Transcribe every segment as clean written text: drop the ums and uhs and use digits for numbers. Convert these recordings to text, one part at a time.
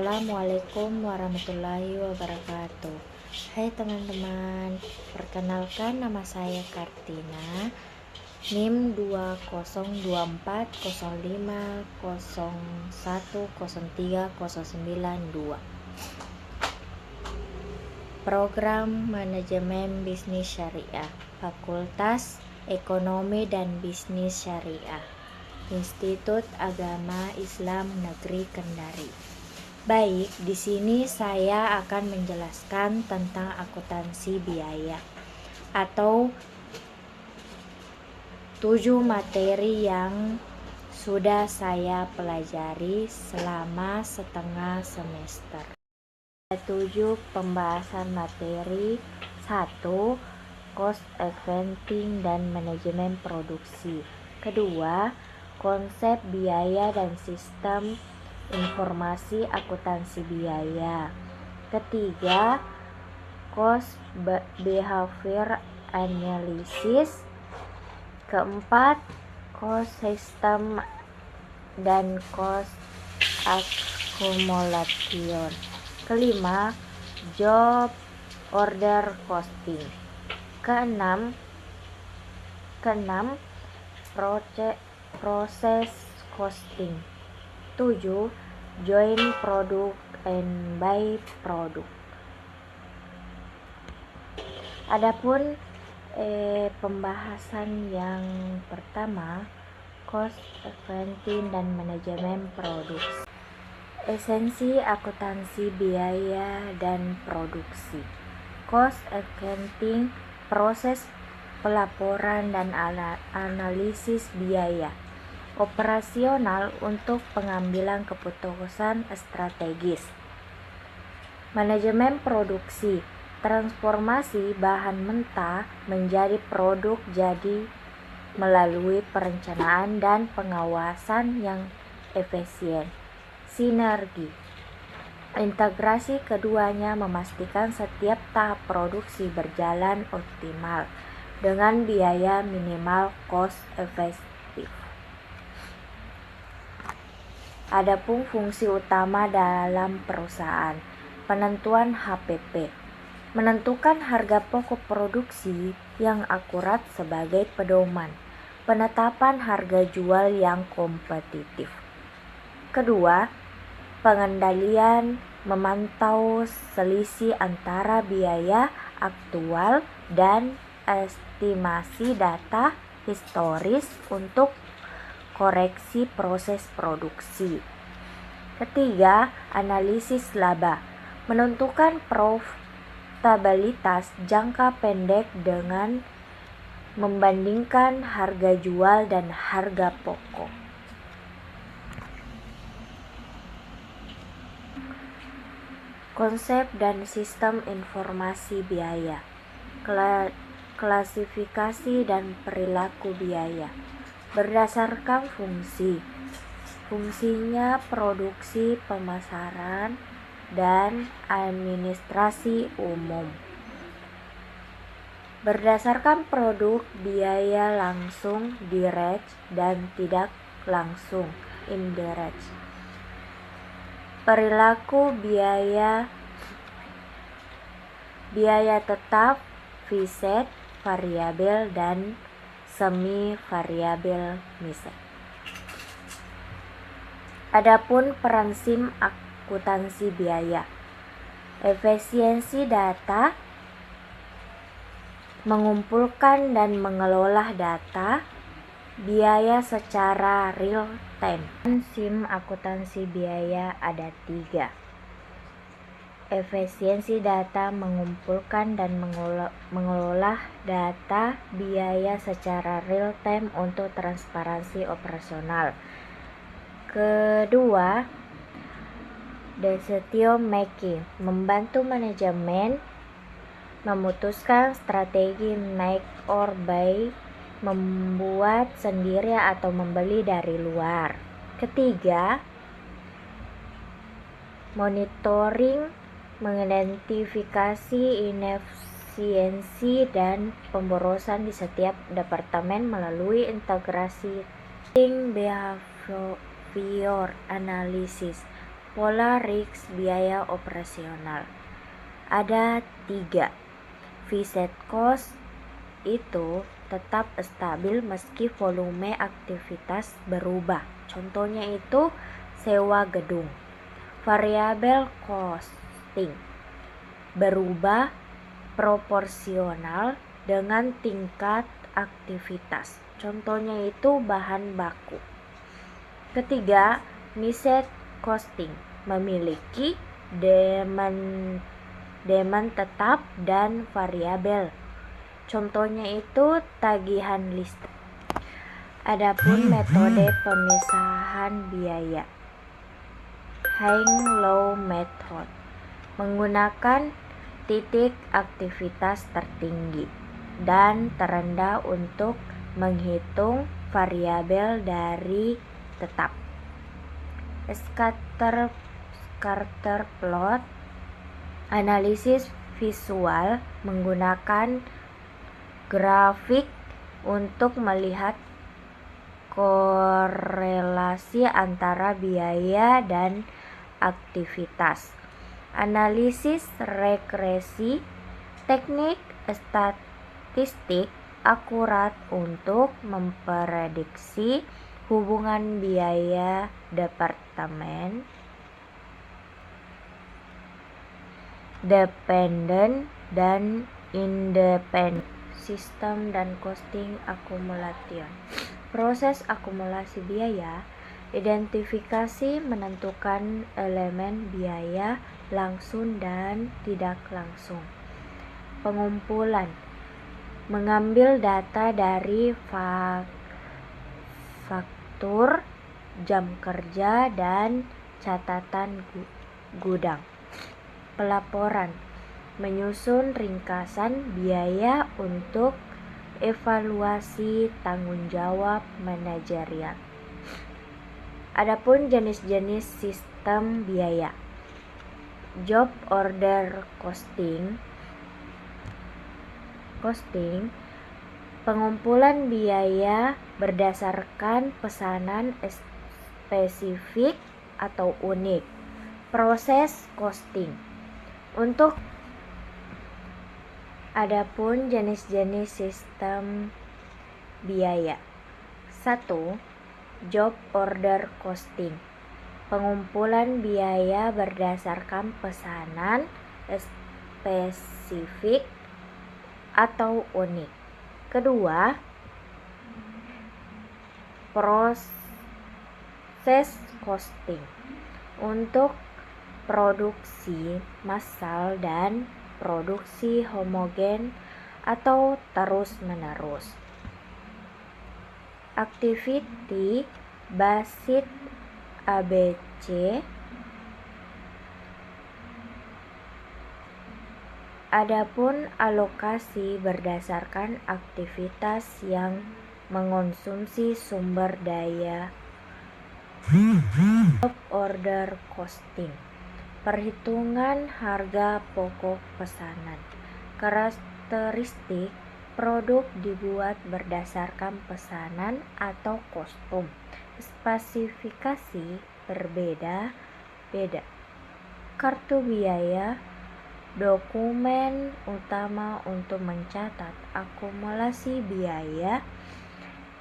Assalamualaikum warahmatullahi wabarakatuh. Hai teman-teman, perkenalkan nama saya Kartina, NIM 20040501030092. Program Manajemen Bisnis Syariah, Fakultas Ekonomi dan Bisnis Syariah, Institut Agama Islam Negeri Kendari. Baik, di sini saya akan menjelaskan tentang akuntansi biaya atau 7 materi yang sudah saya pelajari selama setengah semester. 7 pembahasan materi. 1. Cost accounting dan manajemen produksi. Kedua, konsep biaya dan sistem informasi akuntansi biaya. Ketiga, cost behavior analysis. Keempat, cost system dan cost accumulation. Kelima, job order costing. Keenam, proses costing. 7. Join product and buy product. Adapun pembahasan yang pertama, cost accounting dan manajemen produksi. Esensi akuntansi biaya dan produksi. Cost accounting, proses pelaporan dan analisis biaya operasional untuk pengambilan keputusan strategis. Manajemen produksi, transformasi bahan mentah menjadi produk jadi melalui perencanaan dan pengawasan yang efisien. Sinergi, integrasi keduanya memastikan setiap tahap produksi berjalan optimal dengan biaya minimal cost efektif. Adapun fungsi utama dalam perusahaan, penentuan HPP, menentukan harga pokok produksi yang akurat sebagai pedoman, penetapan harga jual yang kompetitif. Kedua, pengendalian, memantau selisih antara biaya aktual dan estimasi data historis untuk koreksi proses produksi. Ketiga, analisis laba, menentukan profitabilitas jangka pendek dengan membandingkan harga jual dan harga pokok. Konsep dan sistem informasi biaya, klasifikasi dan perilaku biaya berdasarkan fungsinya produksi, pemasaran, dan administrasi umum. Berdasarkan produk, biaya langsung direct dan tidak langsung indirect. Perilaku biaya tetap, fixed, variabel, dan semi variabel misal. Adapun peran SIM akuntansi biaya, efisiensi data, mengumpulkan dan mengelola data biaya secara real time. SIM akuntansi biaya ada 3. Efisiensi data, mengumpulkan dan mengelola data biaya secara real time untuk transparansi operasional. Kedua, decision making, membantu manajemen memutuskan strategi make or buy, membuat sendiri atau membeli dari luar. Ketiga, monitoring, mengidentifikasi inefisiensi dan pemborosan di setiap departemen melalui integrasi behavior analysis, Pola risk biaya operasional. Ada 3. Fixed cost itu tetap stabil meski volume aktivitas berubah. Contohnya itu sewa gedung. Variable costing berubah proporsional dengan tingkat aktivitas. Contohnya itu bahan baku. Ketiga, mixed costing memiliki demand tetap dan variabel. Contohnya itu tagihan listrik. Adapun metode pemisahan biaya, high-low method, menggunakan titik aktivitas tertinggi dan terendah untuk menghitung variabel dari tetap. Scatter plot, analisis visual menggunakan grafik untuk melihat korelasi antara biaya dan aktivitas. Analisis regresi, teknik statistik akurat untuk memprediksi hubungan biaya departemen dependen dan independen. Sistem dan costing accumulation. Proses akumulasi biaya, identifikasi menentukan elemen biaya langsung dan tidak langsung. Pengumpulan, mengambil data dari faktur, jam kerja, dan catatan gudang. Pelaporan, menyusun ringkasan biaya untuk evaluasi tanggung jawab manajerial. Adapun jenis-jenis sistem biaya. Job order costing, pengumpulan biaya berdasarkan pesanan spesifik atau unik. Proses costing. Adapun jenis-jenis sistem biaya. 1. Job order costing, pengumpulan biaya berdasarkan pesanan spesifik atau unik. Kedua, proses costing, untuk produksi massal dan produksi homogen atau terus-menerus. Activity based ABC. Adapun alokasi berdasarkan aktivitas yang mengonsumsi sumber daya. Job order costing, perhitungan harga pokok pesanan. Karakteristik produk dibuat berdasarkan pesanan atau kostum. Spesifikasi berbeda-beda. Kartu biaya, dokumen utama untuk mencatat akumulasi biaya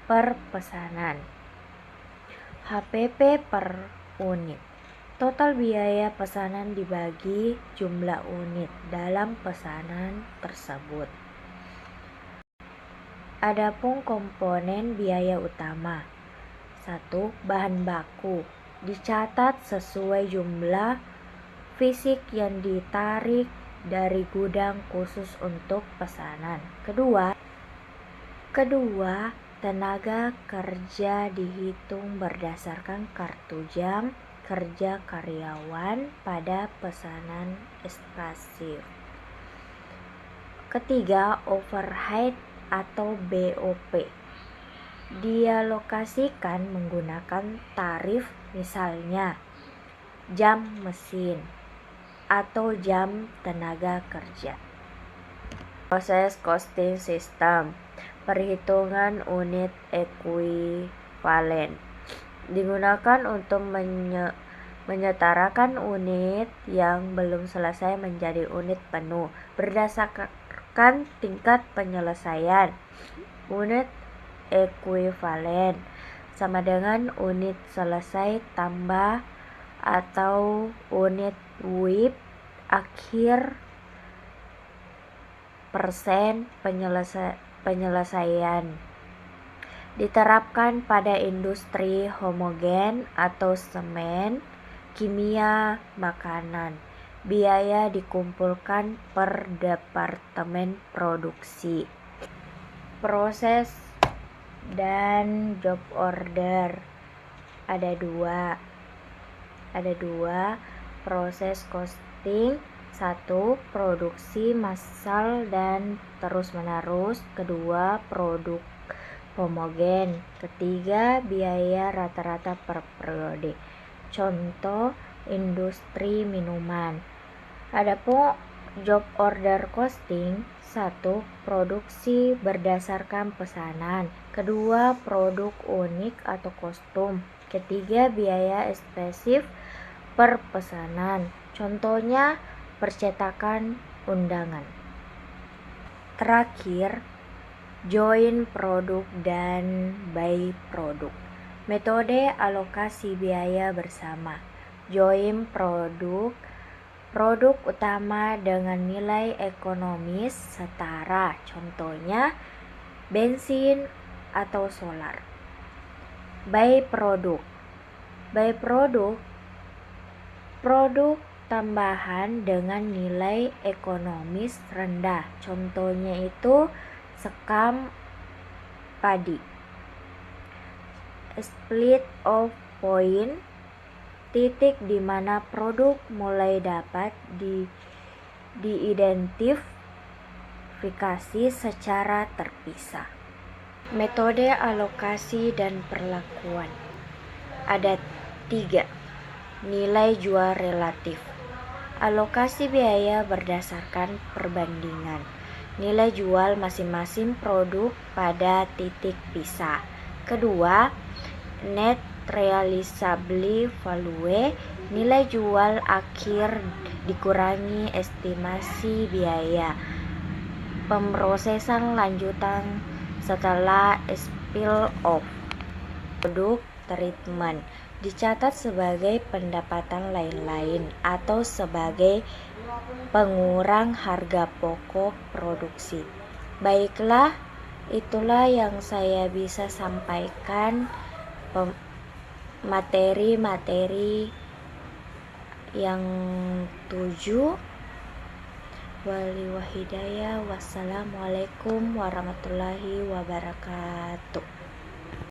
per pesanan. HPP per unit, total biaya pesanan dibagi jumlah unit dalam pesanan tersebut. Adapun komponen biaya utama. 1. Bahan baku, dicatat sesuai jumlah fisik yang ditarik dari gudang khusus untuk pesanan. Kedua, tenaga kerja dihitung berdasarkan kartu jam kerja karyawan pada pesanan spesifik. Ketiga, overhead atau BOP, dialokasikan menggunakan tarif, misalnya jam mesin atau jam tenaga kerja. Proses costing system, perhitungan unit ekuivalen, digunakan untuk menyetarakan unit yang belum selesai menjadi unit penuh berdasarkan tingkat penyelesaian. Unit ekuivalen sama dengan unit selesai tambah atau unit WIP akhir persen penyelesaian. Diterapkan pada industri homogen atau semen, kimia, makanan. Biaya dikumpulkan per departemen produksi. Proses dan job order ada dua proses costing. 1. Produksi massal dan terus menerus. 2. Produk homogen. 3. Biaya rata-rata per periode. Contoh industri minuman. Adapun job order costing. 1. Produksi berdasarkan pesanan. 2. Produk unik atau kostum. 3. Biaya spesifik per pesanan. Contohnya percetakan undangan. Terakhir, join produk dan buy produk. Metode alokasi biaya bersama. Join produk utama dengan nilai ekonomis setara. Contohnya bensin atau solar. Buy produk produk tambahan dengan nilai ekonomis rendah. Contohnya itu sekam padi. Split of point, titik di mana produk mulai dapat diidentifikasi secara terpisah. Metode alokasi dan perlakuan ada 3. Nilai jual relatif. Alokasi biaya berdasarkan perbandingan nilai jual masing-masing produk pada titik pisah. 2. Net realizable value, nilai jual akhir dikurangi estimasi biaya pemrosesan lanjutan setelah spill off. Produk treatment dicatat sebagai pendapatan lain-lain atau sebagai pengurang harga pokok produksi. Baiklah, itulah yang saya bisa sampaikan, materi-materi yang 7. Wassalamualaikum warahmatullahi wabarakatuh.